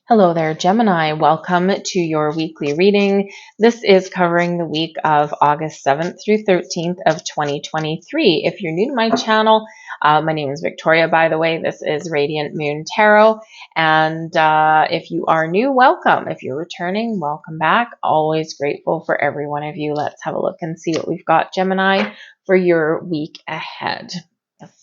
Hello there, Gemini. Welcome to your weekly reading. This is covering the week of August 7th through 13th of 2023. If you're new to my channel, my name is Victoria, by the way. This is Radiant Moon Tarot. And if you are new, welcome. If you're returning, welcome back. Always grateful for every one of you. Let's have a look and see what we've got, Gemini, for your week ahead.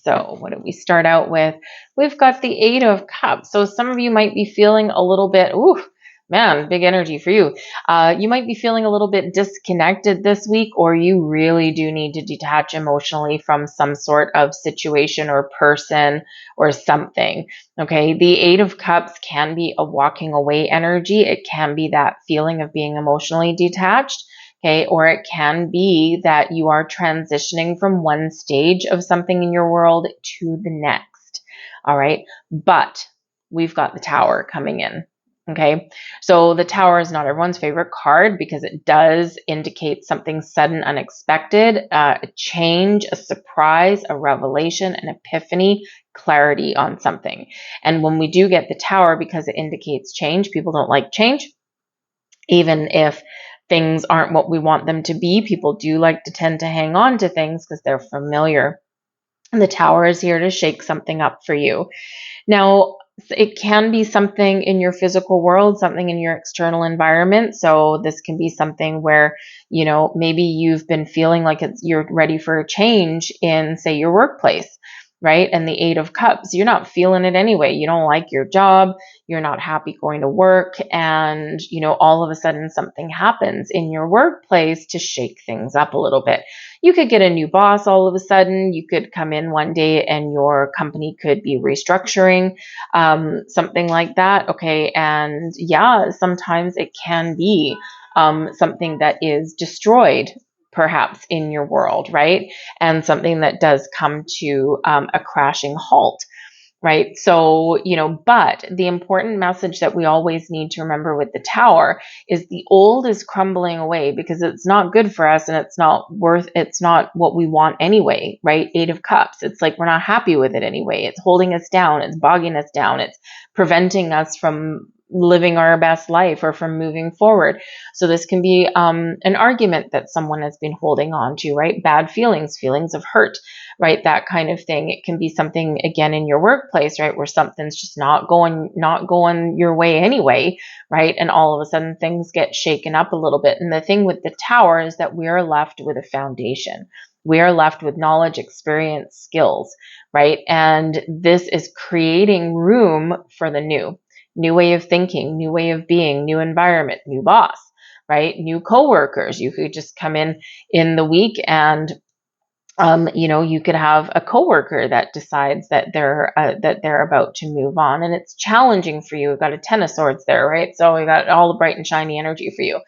So what do we start out with? We've got the Eight of Cups. So some of you might be feeling a little bit, ooh, man, big energy for you. You might be feeling a little bit disconnected this week, or you really do need to detach emotionally from some sort of situation or person or something. Okay, the Eight of Cups can be a walking away energy. It can be that feeling of being emotionally detached. Okay, or it can be that you are transitioning from one stage of something in your world to the next. All right, but we've got the Tower coming in. Okay, so the Tower is not everyone's favorite card because it does indicate something sudden, unexpected, a change, a surprise, a revelation, an epiphany, clarity on something. And when we do get the Tower, because it indicates change, people don't like change, even if things aren't what we want them to be. People do like to tend to hang on to things because they're familiar. And the Tower is here to shake something up for you. Now, it can be something in your physical world, something in your external environment. So this can be something where, maybe you've been feeling like you're ready for a change in, say, your workplace, right? And the Eight of Cups, you're not feeling it anyway. You don't like your job. You're not happy going to work. And, all of a sudden something happens in your workplace to shake things up a little bit. You could get a new boss all of a sudden. You could come in one day and your company could be restructuring, something like that. Okay. And yeah, sometimes it can be something that is destroyed perhaps in your world, right? And something that does come to a crashing halt. Right. So, but the important message that we always need to remember with the Tower is the old is crumbling away because it's not good for us and it's not what we want anyway, right? Eight of Cups. It's like we're not happy with it anyway. It's holding us down. It's bogging us down. It's preventing us from living our best life or from moving forward. So this can be an argument that someone has been holding on to, right? Bad feelings, feelings of hurt, right? That kind of thing. It can be something again in your workplace, right? Where something's just not going your way anyway, right? And all of a sudden things get shaken up a little bit. And the thing with the Tower is that we are left with a foundation. We are left with knowledge, experience, skills, right? And this is creating room for the new way of thinking, new way of being, new environment, new boss, right? New coworkers. You could just come in the week and you could have a coworker that decides that they're about to move on, and it's challenging for you. We've got a Ten of Swords there, right? So we got all the bright and shiny energy for you.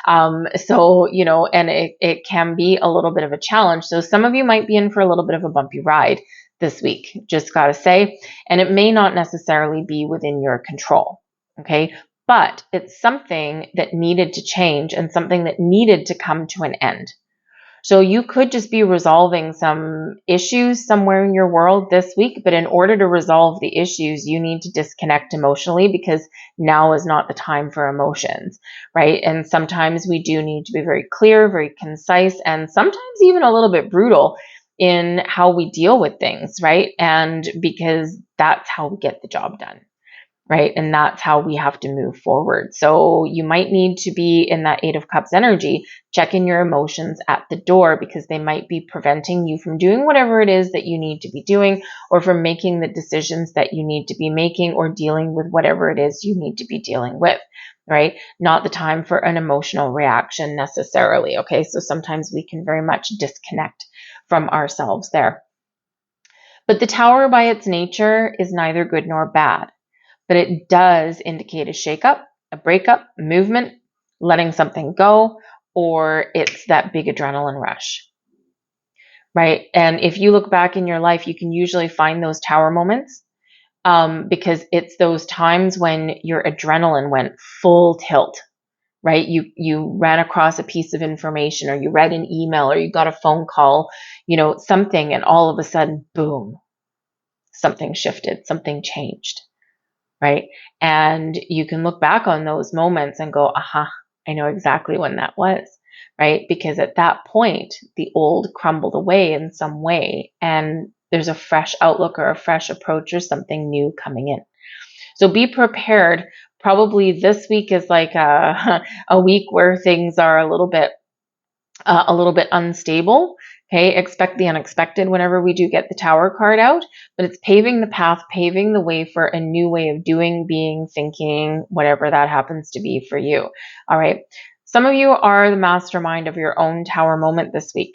And it can be a little bit of a challenge. So some of you might be in for a little bit of a bumpy ride this week, just gotta say, and it may not necessarily be within your control. Okay. But it's something that needed to change and something that needed to come to an end. So you could just be resolving some issues somewhere in your world this week, but in order to resolve the issues, you need to disconnect emotionally because now is not the time for emotions, right? And sometimes we do need to be very clear, very concise, and sometimes even a little bit brutal in how we deal with things, right? And because that's how we get the job done. Right. And that's how we have to move forward. So you might need to be in that Eight of Cups energy, checking your emotions at the door because they might be preventing you from doing whatever it is that you need to be doing, or from making the decisions that you need to be making, or dealing with whatever it is you need to be dealing with. Right. Not the time for an emotional reaction necessarily. Okay. So sometimes we can very much disconnect from ourselves there. But the Tower by its nature is neither good nor bad. But it does indicate a shakeup, a breakup, a movement, letting something go, or it's that big adrenaline rush, right? And if you look back in your life, you can usually find those Tower moments because it's those times when your adrenaline went full tilt, right? You ran across a piece of information, or you read an email, or you got a phone call, something, and all of a sudden, boom, something shifted, something changed. right? And you can look back on those moments and go, aha, I know exactly when that was, right? Because at that point, the old crumbled away in some way, and there's a fresh outlook or a fresh approach or something new coming in. So be prepared. Probably this week is like a week where things are a little bit unstable. Okay, expect the unexpected whenever we do get the Tower card out, but it's paving the path, paving the way for a new way of doing, being, thinking, whatever that happens to be for you. All right. Some of you are the mastermind of your own Tower moment this week.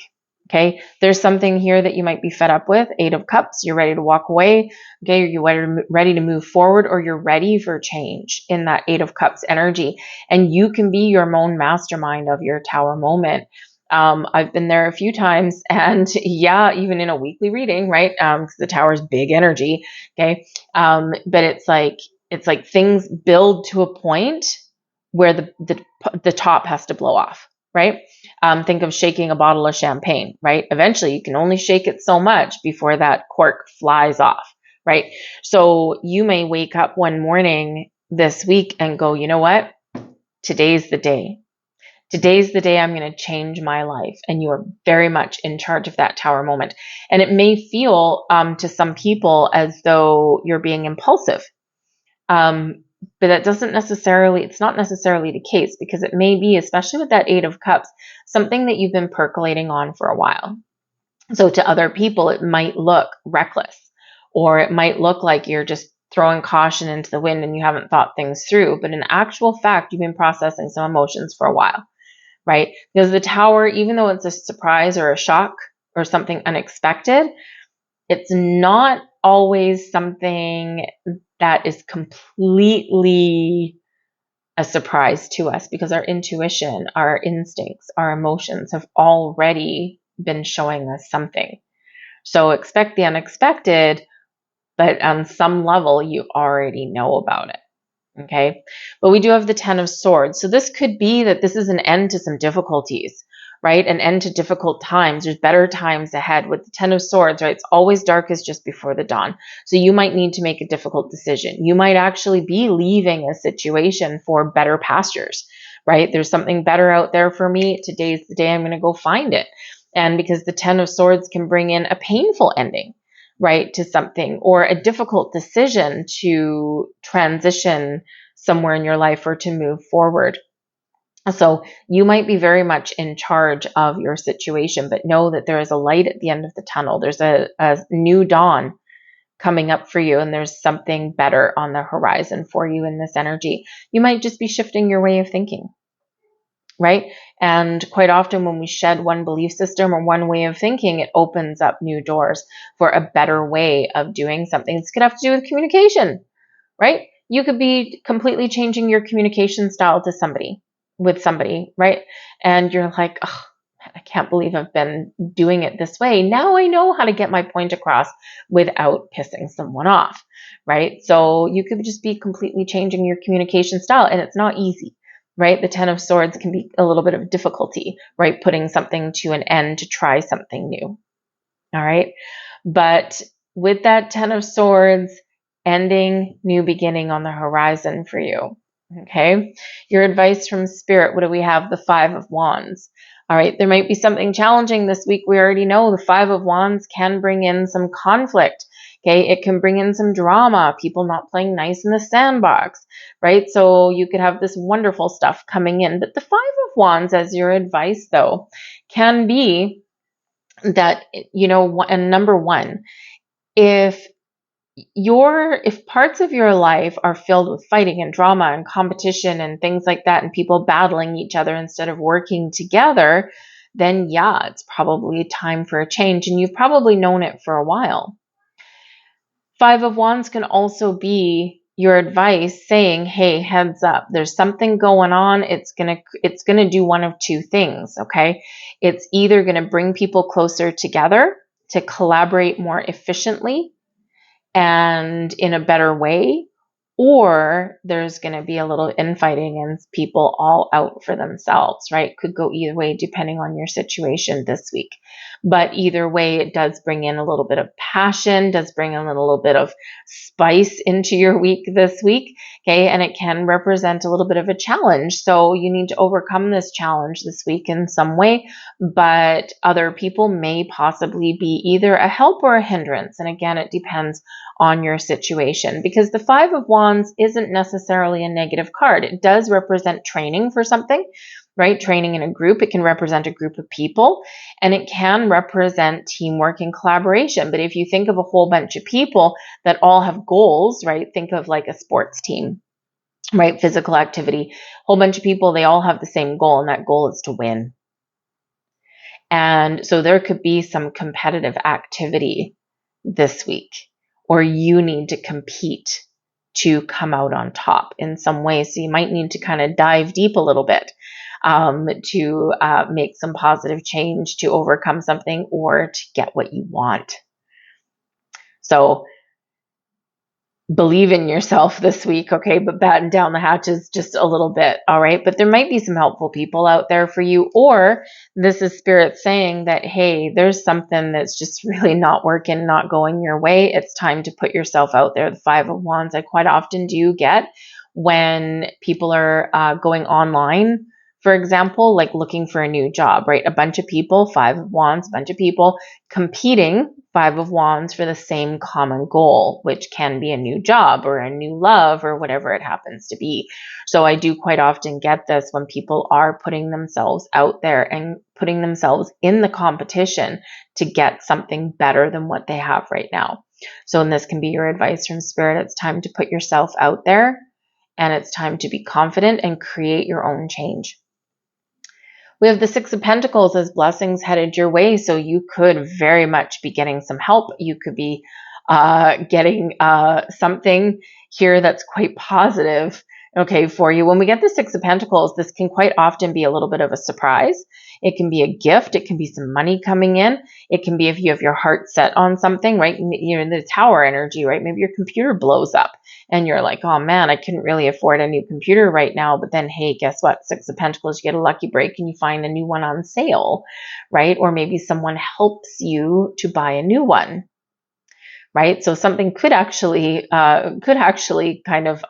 Okay, there's something here that you might be fed up with. 8 of Cups, you're ready to walk away. Okay, you're ready to move forward, or you're ready for change in that 8 of Cups energy. And you can be your own mastermind of your Tower moment. I've been there a few times, and yeah, even in a weekly reading, right? Because the Tower's big energy. Okay. But it's like things build to a point where the top has to blow off, right? Think of shaking a bottle of champagne, right? Eventually you can only shake it so much before that cork flies off, right? So you may wake up one morning this week and go, you know what? Today's the day. Today's the day I'm going to change my life. And you are very much in charge of that Tower moment. And it may feel to some people as though you're being impulsive. But that doesn't necessarily, it's not necessarily the case, because it may be, especially with that 8 of Cups, something that you've been percolating on for a while. So to other people, it might look reckless, or it might look like you're just throwing caution into the wind and you haven't thought things through. But in actual fact, you've been processing some emotions for a while, right? Because the Tower, even though it's a surprise or a shock or something unexpected, it's not always something that is completely a surprise to us, because our intuition, our instincts, our emotions have already been showing us something. So expect the unexpected, but on some level, you already know about it. Okay. But we do have the 10 of Swords. So this could be that this is an end to some difficulties, right? An end to difficult times. There's better times ahead with the 10 of Swords, right? It's always darkest just before the dawn. So you might need to make a difficult decision. You might actually be leaving a situation for better pastures, right? There's something better out there for me. Today's the day I'm going to go find it. And because the 10 of Swords can bring in a painful ending, right, to something, or a difficult decision to transition somewhere in your life or to move forward. So you might be very much in charge of your situation, but know that there is a light at the end of the tunnel. There's a new dawn coming up for you, and there's something better on the horizon for you in this energy. You might just be shifting your way of thinking, right? And quite often when we shed one belief system or one way of thinking, it opens up new doors for a better way of doing something. This could have to do with communication, right? You could be completely changing your communication style to somebody, right? And you're like, oh, I can't believe I've been doing it this way. Now I know how to get my point across without pissing someone off, right? So you could just be completely changing your communication style, and it's not easy, right? The 10 of Swords can be a little bit of difficulty, right? Putting something to an end to try something new. All right. But with that 10 of Swords, ending, new beginning on the horizon for you. Okay. Your advice from Spirit. What do we have? The 5 of Wands. All right. There might be something challenging this week. We already know the 5 of Wands can bring in some conflict. Okay. It can bring in some drama, people not playing nice in the sandbox, right? So you could have this wonderful stuff coming in. But the 5 of Wands as your advice, though, can be that, and number one, if parts of your life are filled with fighting and drama and competition and things like that, and people battling each other instead of working together, then yeah, it's probably time for a change, and you've probably known it for a while. 5 of Wands can also be your advice saying, hey, heads up, there's something going on. It's going to do one of two things, okay? It's either going to bring people closer together to collaborate more efficiently and in a better way, or there's going to be a little infighting and people all out for themselves, right? Could go either way depending on your situation this week. But either way, it does bring in a little bit of passion, does bring in a little bit of spice into your week this week, okay? And it can represent a little bit of a challenge. So you need to overcome this challenge this week in some way, but other people may possibly be either a help or a hindrance. And again, it depends on your situation, because the Five of Wands isn't necessarily a negative card. It does represent training for something, right? Training in a group. It can represent a group of people, and it can represent teamwork and collaboration. But if you think of a whole bunch of people that all have goals, right? Think of like a sports team, right? Physical activity, whole bunch of people, they all have the same goal, and that goal is to win. And so there could be some competitive activity this week, or you need to compete to come out on top in some way. So you might need to kind of dive deep a little bit to make some positive change, to overcome something, or to get what you want. So believe in yourself this week, okay? But batten down the hatches just a little bit, all right? But there might be some helpful people out there for you, or this is Spirit saying that, hey, there's something that's just really not working, not going your way. It's time to put yourself out there. The Five of Wands, I quite often do get when people are going online, for example, like looking for a new job, right? A bunch of people, Five of Wands, bunch of people competing, Five of Wands, for the same common goal, which can be a new job or a new love or whatever it happens to be. So I do quite often get this when people are putting themselves out there and putting themselves in the competition to get something better than what they have right now. So, and this can be your advice from Spirit. It's time to put yourself out there, and it's time to be confident and create your own change. We have the Six of Pentacles as blessings headed your way. So you could very much be getting some help. You could be getting something here that's quite positive, okay, for you. When we get the Six of Pentacles, this can quite often be a little bit of a surprise. It can be a gift. It can be some money coming in. It can be if you have your heart set on something, right? You're in the Tower energy, right? Maybe your computer blows up and you're like, oh man, I couldn't really afford a new computer right now. But then, hey, guess what? Six of Pentacles, you get a lucky break and you find a new one on sale, right? Or maybe someone helps you to buy a new one. Right? So something could actually kind of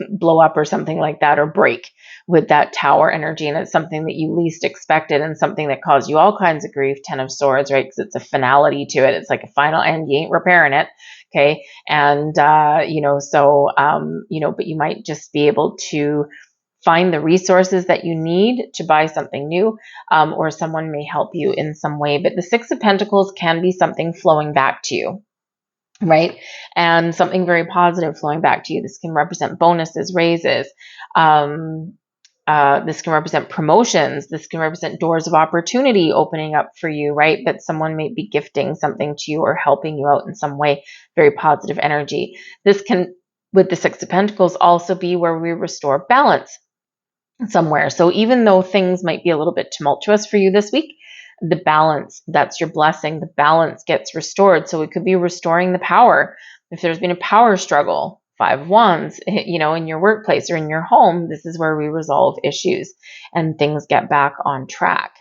blow up or something like that, or break with that Tower energy. And it's something that you least expected and something that caused you all kinds of grief. Ten of Swords, right? Because it's a finality to it. It's like a final end. You ain't repairing it. Okay. And, but you might just be able to find the resources that you need to buy something new, or someone may help you in some way. But the Six of Pentacles can be something flowing back to you, right? And something very positive flowing back to you. This can represent bonuses, raises. This can represent promotions. This can represent doors of opportunity opening up for you, right? That someone may be gifting something to you or helping you out in some way. Very positive energy. This can, with the Six of Pentacles, also be where we restore balance somewhere. So even though things might be a little bit tumultuous for you this week, the balance, that's your blessing. The balance gets restored. So it could be restoring the power. If there's been a power struggle, Five of Wands, in your workplace or in your home, this is where we resolve issues and things get back on track.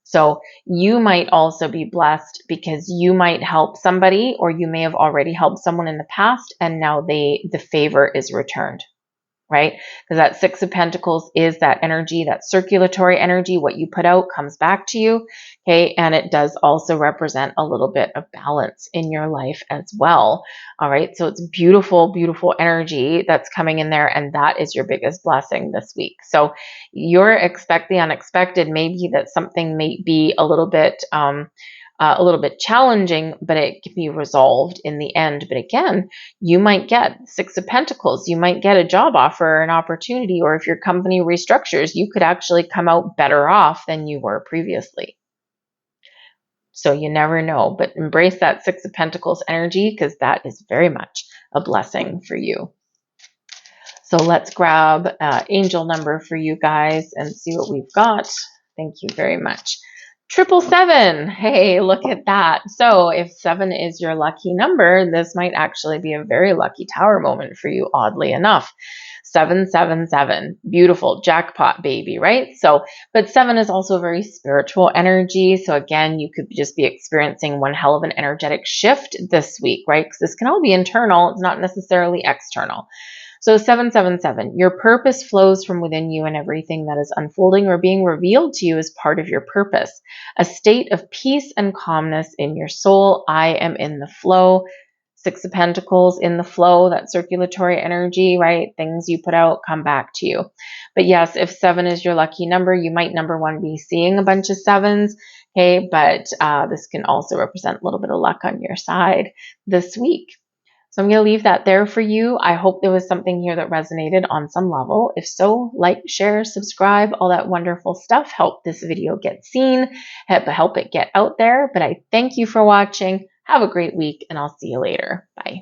So you might also be blessed because you might help somebody, or you may have already helped someone in the past, and now the favor is returned. Right? Because that Six of Pentacles is that energy, that circulatory energy. What you put out comes back to you. Okay. And it does also represent a little bit of balance in your life as well. All right. So it's beautiful, beautiful energy that's coming in there. And that is your biggest blessing this week. So you're expect the unexpected, maybe that something may be a little bit challenging, but it can be resolved in the end. But again, you might get Six of Pentacles. You might get a job offer or an opportunity, or if your company restructures, you could actually come out better off than you were previously. So you never know, but embrace that Six of Pentacles energy, because that is very much a blessing for you. So let's grab angel number for you guys and see what we've got. Thank you very much. 777. Hey, look at that. So if 7 is your lucky number, this might actually be a very lucky tower moment for you, oddly enough. 777. Beautiful. Jackpot, baby, right? So, but 7 is also a very spiritual energy. So again, you could just be experiencing one hell of an energetic shift this week, right? Because this can all be internal. It's not necessarily external. So 777, your purpose flows from within you, and everything that is unfolding or being revealed to you is part of your purpose. A state of peace and calmness in your soul. I am in the flow. 6 of Pentacles in the flow, that circulatory energy, right? Things you put out come back to you. But yes, if 7 is your lucky number, you might, number one, be seeing a bunch of 7s. Okay, but this can also represent a little bit of luck on your side this week. So I'm going to leave that there for you. I hope there was something here that resonated on some level. If so, like, share, subscribe, all that wonderful stuff. Help this video get seen, help it get out there. But I thank you for watching. Have a great week, and I'll see you later. Bye.